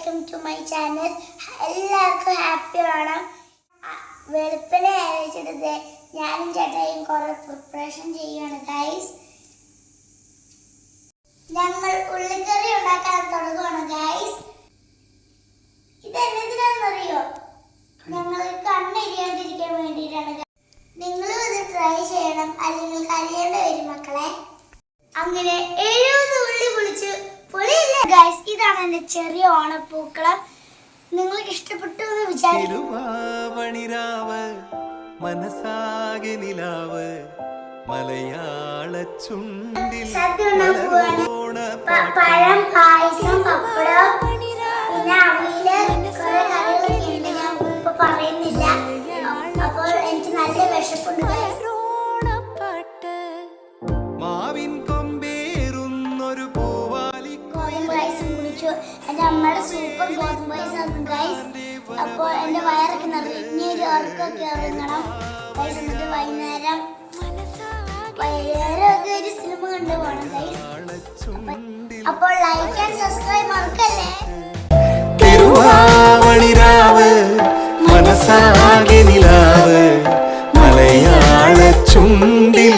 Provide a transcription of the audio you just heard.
Welcome to my channel. എല്ലാവർക്കും happy Onam. വെളുപ്പിനെ ആലോചിച്ചിട്ട് ഞാനും ചേട്ടായും കുറെ പ്രിപ്പറേഷൻ ചെയ്യുകയാണ് ഗൈസ്. ഞങ്ങൾ ഉള്ളിക്കറി ഉണ്ടാക്കാൻ തുടങ്ങുകയാണ് ഗൈസ്. ഇത് എന്നതിനാണെന്നറിയോ? ഞങ്ങൾ കണ്ണെരിയാതിരിക്കാൻ വേണ്ടിയിട്ടാണ്. നിങ്ങളും ഇത് ട്രൈ ചെയ്യണം, അല്ലെങ്കിൽ കരിയേണ്ടി വരും മക്കളെ. അങ്ങനെ 70 ഉള്ളി പൊളിച്ച് പൊളിയില്ല ഗൈസ്. ഇതാണ് എന്റെ ചെറിയ ഓണപ്പൂക്കളം. നിങ്ങൾക്ക് ഇഷ്ടപ്പെട്ടു എന്ന് വിചാരിക്കുന്നു. പഴം, പായസം, പപ്പടം, പിന്നെ അവിയല്, കുറെ കറികളൊക്കെ ഉണ്ട്. ഞാൻ ഇപ്പൊ പറയുന്നില്ല. അപ്പോൾ എനിക്ക് നല്ല വിശപ്പുണ്ട് ഗൈസ്. എന്റെ അമ്മയുടെ സൂപ്പർ ഗോതമ്പ് പായസം ഗൈസ്. അപ്പോൾ എന്റെ വയറൊക്കെ നിറഞ്ഞൊരു ഉറക്കമൊക്കെ ഇറങ്ങണം ഗൈസ്. എന്നിട്ട് വൈകുന്നേരം ഒരു സിനിമ കണ്ടു പോകണം ഗൈസ്. അപ്പോൾ ലൈക്ക് ആൻഡ് സബ്സ്ക്രൈബ് മറക്കല്ലേ. തിരുവാവണിരാവ് മനസാകെ നിലാവ് മലയാള ചുണ്ടിൽ